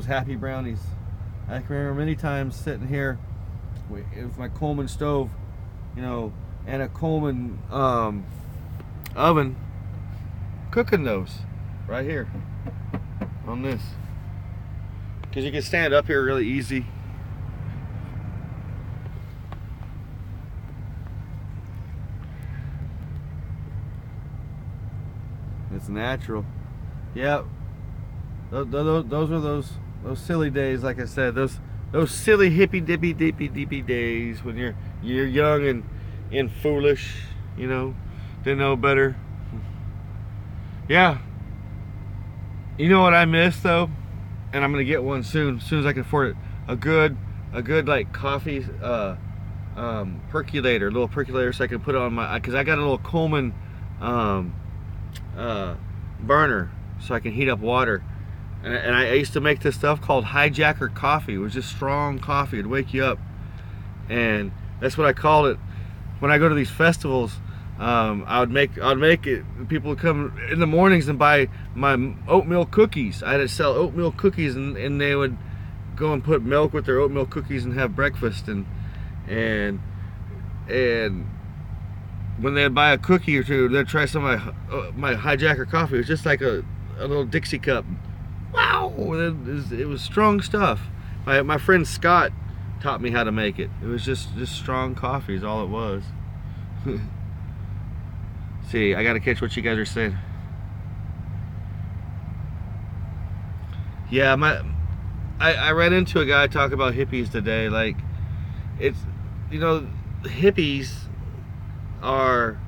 happy brownies. I can remember many times sitting here with my Coleman stove, you know, and a Coleman oven, cooking those right here on this, because you can stand up here really easy. It's natural. Yep. Those are those silly days, like I said, those silly hippy dippy days when you're young and foolish, you know, didn't know better. Yeah. You know what I miss though, and I'm gonna get one soon, as soon as I can afford it. A good like coffee percolator, little percolator, so I can put it on my, because I got a little Coleman burner, so I can heat up water. And I used to make this stuff called hijacker coffee. It was just strong coffee. It'd wake you up, and that's what I called it. When I go to these festivals, I would make it. People would come in the mornings and buy my oatmeal cookies. I had to sell oatmeal cookies, and they would go and put milk with their oatmeal cookies and have breakfast. And when they'd buy a cookie or two, they'd try some of my hijacker coffee. It was just like a little Dixie cup. Wow, it was strong stuff. My friend Scott taught me how to make it. It was just strong coffee is all it was. See, I gotta catch what you guys are saying. Yeah, I ran into a guy talking about hippies today. Like, it's, you know, hippies are,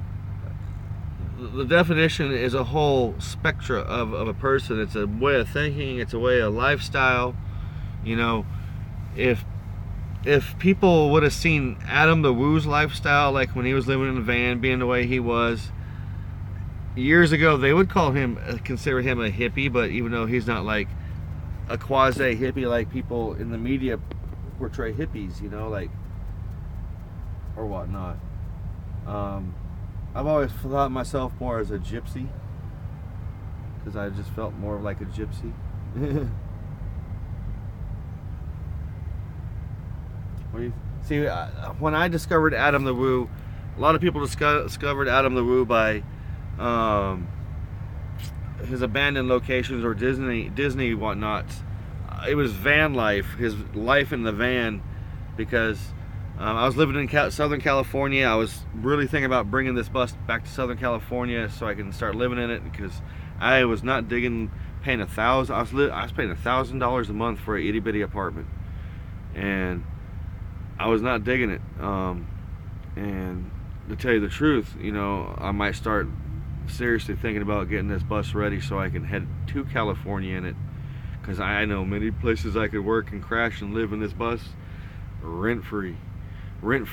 the definition is a whole spectrum of a person. It's a way of thinking, it's a way of lifestyle. You know, if people would have seen Adam the Woo's lifestyle, like when he was living in a van, being the way he was years ago, they would consider him a hippie. But even though he's not like a quasi hippie like people in the media portray hippies, you know, like, or whatnot. I've always thought myself more as a gypsy, because I just felt more like a gypsy. See, when I discovered Adam the Woo, a lot of people discovered Adam the Woo by his abandoned locations or Disney whatnots. It was van life, his life in the van, because I was living in Southern California. I was really thinking about bringing this bus back to Southern California so I can start living in it, because I was not digging paying $1,000. I was paying $1,000 a month for an itty bitty apartment, and I was not digging it. And to tell you the truth, you know, I might start seriously thinking about getting this bus ready so I can head to California in it, because I know many places I could work and crash and live in this bus rent free. Let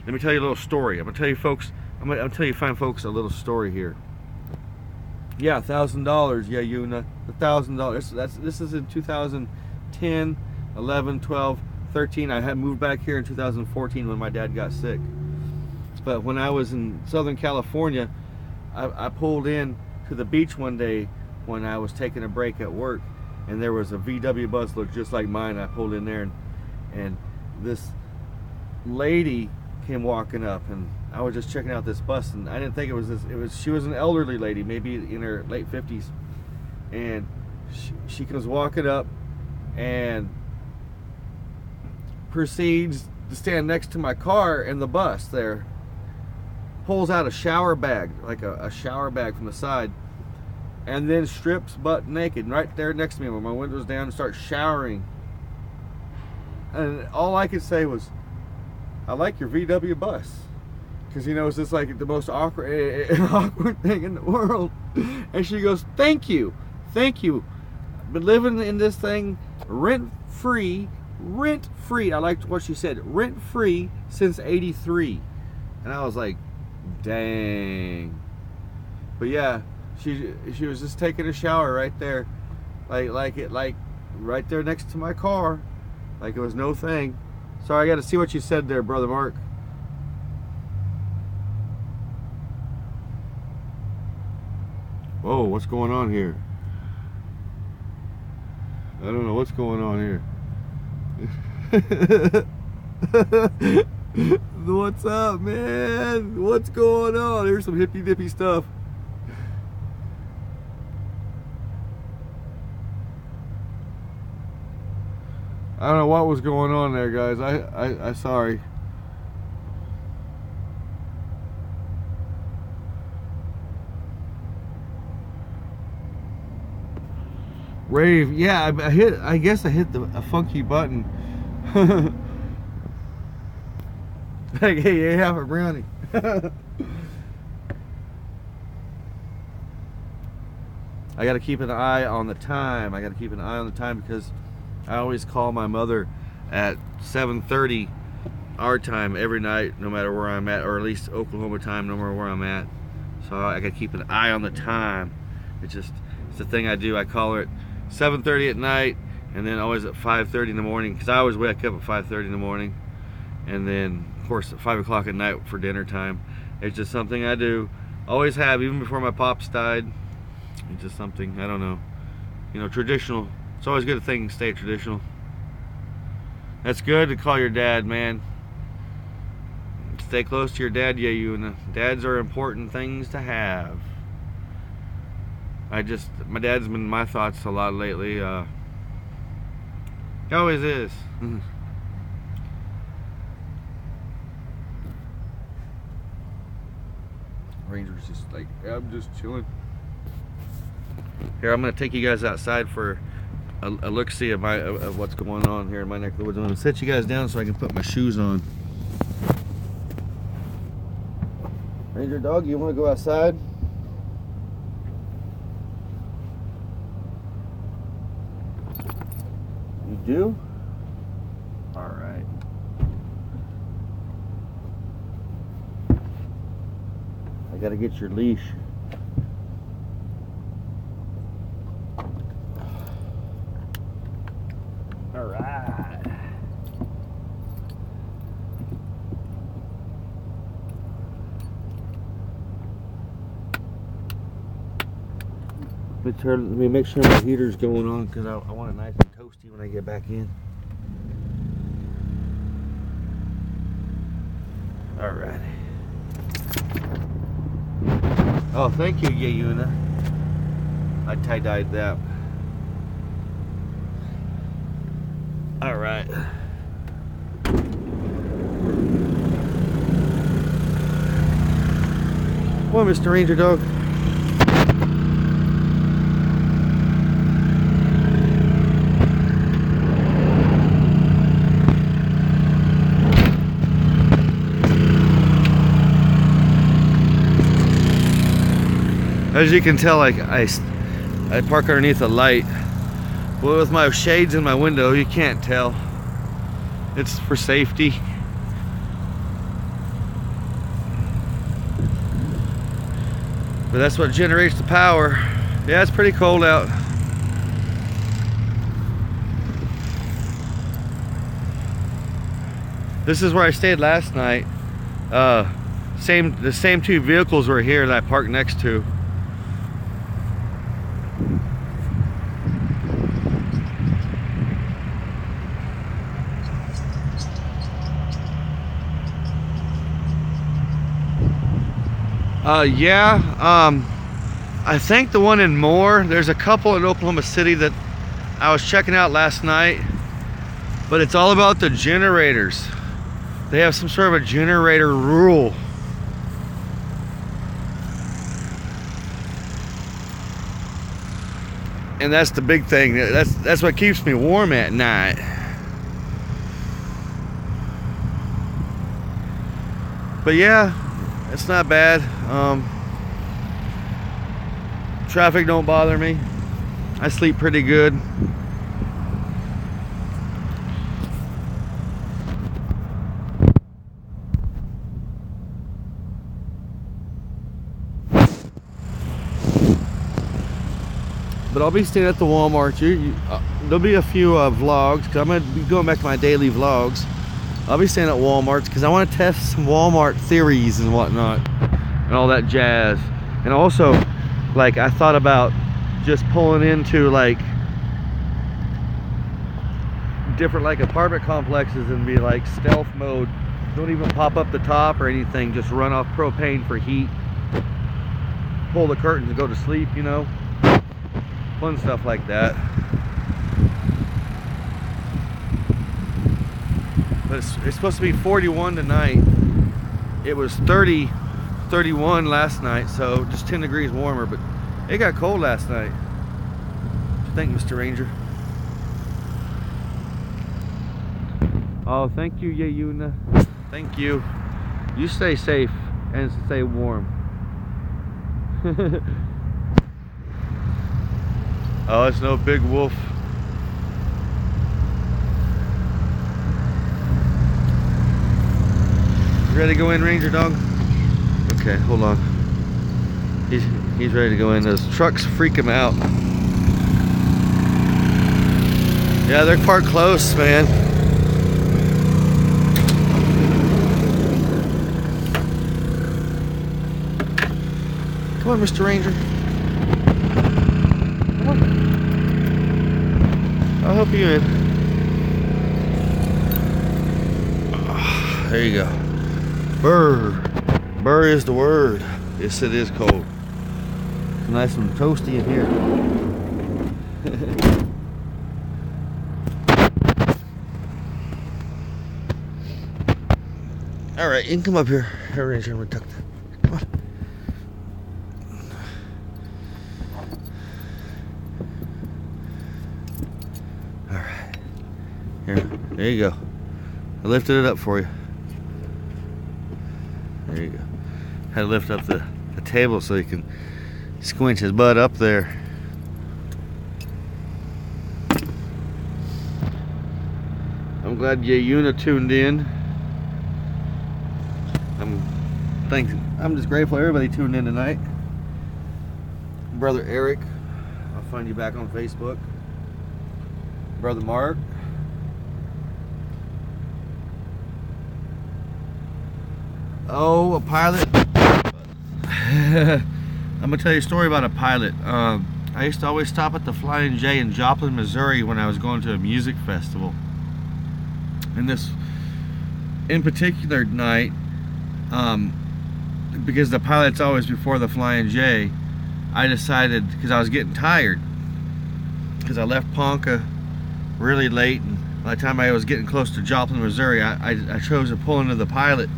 me tell you a little story. I'm gonna tell you folks, I'm gonna tell you fine folks a little story here. Yeah, $1,000. Yeah, Yuna, $1,000. This is in 2010, 11, 12, 13. I had moved back here in 2014 when my dad got sick. But when I was in Southern California, I pulled in to the beach one day when I was taking a break at work, and there was a VW bus looked just like mine. I pulled in there, and this lady came walking up, and I was just checking out this bus, and I didn't think it was this. She was an elderly lady, maybe in her late 50s, and she comes walking up and proceeds to stand next to my car in the bus there. Pulls out a shower bag, like a shower bag from the side, and then strips butt naked right there next to me when my window's down and starts showering. And all I could say was, I like your VW bus. Because, you know, it's just like the most awkward thing in the world. And she goes, thank you. Been living in this thing rent-free. I liked what she said, rent-free since '83. And I was like, dang. But yeah, she was just taking a shower right there, like right there next to my car, like it was no thing. Sorry, I got to see what you said there, Brother Mark. Whoa, what's going on here? I don't know what's going on here. What's up, man? What's going on? Here's some hippy dippy stuff. I don't know what was going on there, guys. I sorry. Rave, yeah, I guess I hit a funky button. Like, hey, you have a brownie. I got to keep an eye on the time. Because I always call my mother at 7:30 our time every night, no matter where I'm at, or at least Oklahoma time, no matter where I'm at. So I got to keep an eye on the time. It's the thing I do. I call her at 7:30 at night, and then always at 5:30 in the morning, because I always wake up at 5:30 in the morning, and then of course at 5 o'clock at night for dinner time. It's just something I do, always have, even before my pops died. It's just something, I don't know, you know, traditional. It's always a good thing to stay traditional. That's good to call your dad, man. Stay close to your dad, yeah, you, and dads are important things to have. My dad's been in my thoughts a lot lately. He always is. Ranger's just like, yeah, I'm just chilling. Here, I'm gonna take you guys outside for a look-see of what's going on here in my neck of the woods. I'm gonna set you guys down so I can put my shoes on. Ranger dog, you wanna go outside? You do? All right. I gotta get your leash. All right. Let me make sure my heater's going on, because I want it nice and toasty when I get back in. All right. Oh, thank you, Yuna. I tie-dyed that. All right. Come on, Mr. Ranger Dog. As you can tell, like I park underneath a light. Well, with my shades in my window, you can't tell. It's for safety. But that's what generates the power. Yeah, it's pretty cold out. This is where I stayed last night. The same two vehicles were here that I parked next to. I think the one in Moore, there's a couple in Oklahoma City that I was checking out last night, but it's all about the generators. They have some sort of a generator rule. And that's the big thing. That's what keeps me warm at night. But yeah, it's not bad. Traffic don't bother me. I sleep pretty good. But I'll be staying at the Walmart. There'll be a few vlogs, because I'm going to be going back to my daily vlogs. I'll be staying at Walmart's because I want to test some Walmart theories and whatnot and all that jazz. And also, like, I thought about just pulling into like different like apartment complexes and be like stealth mode. Don't even pop up the top or anything, just run off propane for heat, pull the curtains and go to sleep, you know, fun stuff like that. But it's supposed to be 41 tonight. It was 31 last night, so just 10 degrees warmer, but it got cold last night. Thank you, Mr. Ranger. Oh, thank you, Yayuna. Thank you. You stay safe and stay warm. Oh, it's no big wolf. You ready to go in, Ranger Dog? Okay, hold on. He's ready to go in. Those trucks freak him out. Yeah, they're parked close, man. Come on, Mr. Ranger. Come on. I'll help you in. There you go. Burr. Burr is the word. Yes, it is cold. It's nice and toasty in here. All right, you can come up here. Here, Ranger, I'm gonna tuck that. Come on. All right. Here, there you go. I lifted it up for you. There you go. Had to lift up the table so he can squinch his butt up there. I'm glad Yayuna tuned in. I'm just grateful everybody tuned in tonight. Brother Eric, I'll find you back on Facebook. Brother Mark. Oh, a pilot. I'm gonna tell you a story about a pilot. I used to always stop at the Flying J in Joplin, Missouri when I was going to a music festival. And this in particular night, because the pilot's always before the Flying J, I decided, because I was getting tired, because I left Ponca really late, and by the time I was getting close to Joplin, Missouri, I chose to pull into the pilot.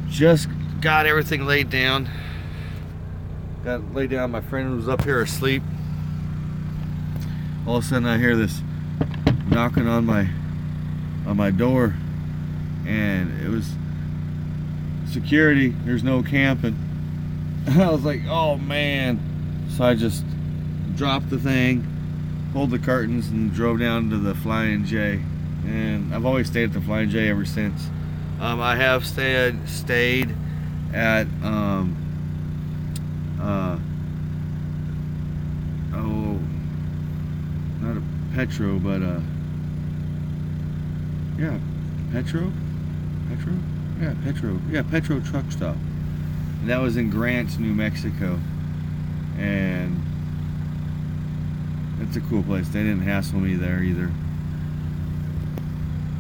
Just got everything laid down. Got it laid down. My friend was up here asleep. All of a sudden I hear this knocking on my door, and it was security. There's no camping. I was like, oh man. So I just dropped the thing, pulled the curtains, and drove down to the Flying J. And I've always stayed at the Flying J ever since. I have stayed at oh, not a Petro, but yeah, Petro, Petro truck stop. And that was in Grants, New Mexico, and it's a cool place. They didn't hassle me there either.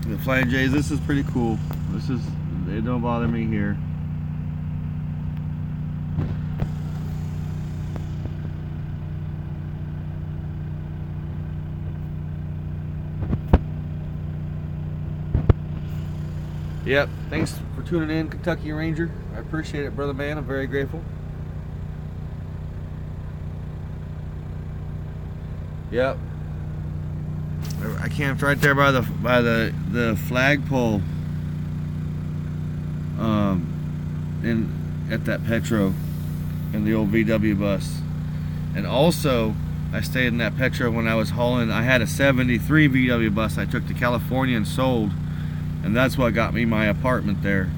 The Flying J's, this is pretty cool. They don't bother me here. Yep, thanks for tuning in, Kentucky Ranger. I appreciate it, brother man. I'm very grateful. Yep. I camped right there by the flagpole at that Petro in the old VW bus. And also I stayed in that Petro when I was hauling. I had a 73 VW bus I took to California and sold, and that's what got me my apartment there.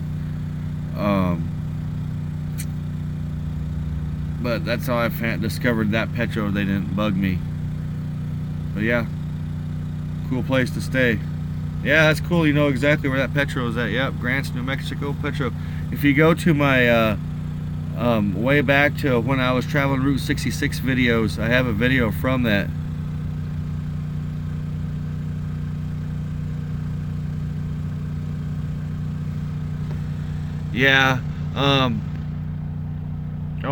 But that's how I discovered that Petro. They didn't bug me. But yeah, cool place to stay. Yeah, that's cool. You know exactly where that Petro is at. Yep, Grants, New Mexico, Petro. If you go to my way back to when I was traveling Route 66 videos, I have a video from that. Yeah. Oh,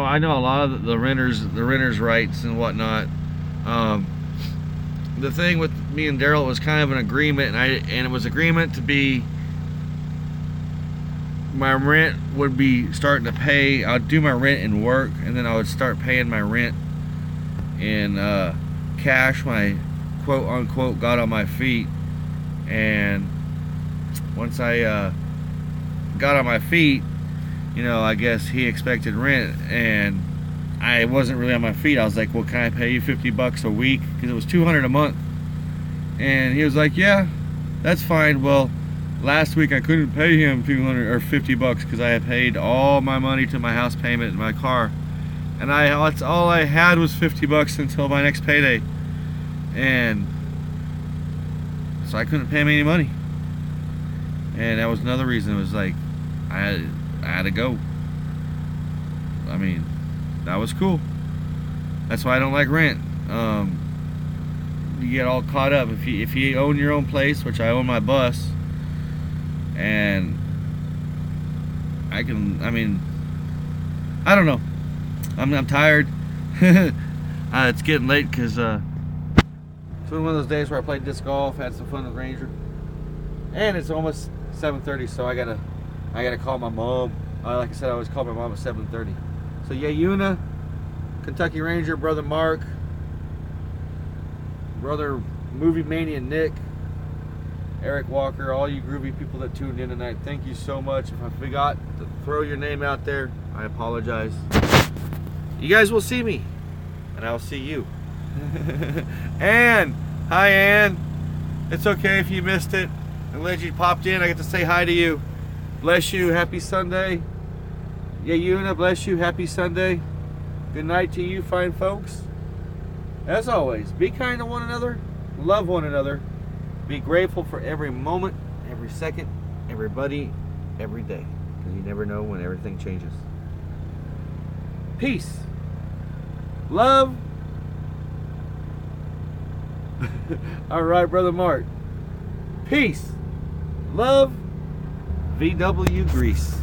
I know a lot of the renters' rights and whatnot. The thing with me and Daryl was kind of an agreement, and it was agreement to be my rent would be starting to pay. I'd do my rent in work, and then I would start paying my rent in cash. My quote unquote got on my feet, and once I got on my feet, you know, I guess he expected rent, and I wasn't really on my feet. I was like, well, can I pay you $50 a week? Because it was $200 a month. And he was like, yeah, that's fine. Well, last week I couldn't pay him $200 or $50 because I had paid all my money to my house payment in my car. And that's all I had was $50 until my next payday. And so I couldn't pay him any money. And that was another reason. It was like, I had to go. I mean, that was cool. That's why I don't like rent. You get all caught up if you own your own place, which I own my bus, and I mean, I don't know. I'm tired. It's getting late because it's been one of those days where I played disc golf, had some fun with Ranger, and it's almost 7:30, so I gotta call my mom. Like I said, I always call my mom at 7:30. So yeah, Una, Kentucky Ranger, brother Mark, brother Movie Mania Nick, Eric Walker, all you groovy people that tuned in tonight, thank you so much. If I forgot to throw your name out there, I apologize. You guys will see me, and I'll see you. Ann, hi Ann. It's okay if you missed it. I'm glad you popped in. I get to say hi to you. Bless you. Happy Sunday. Yeah, Una, bless you. Happy Sunday. Good night to you, fine folks. As always, be kind to one another. Love one another. Be grateful for every moment, every second, everybody, every day. Because you never know when everything changes. Peace. Love. All right, brother Mark. Peace. Love. VW Grease.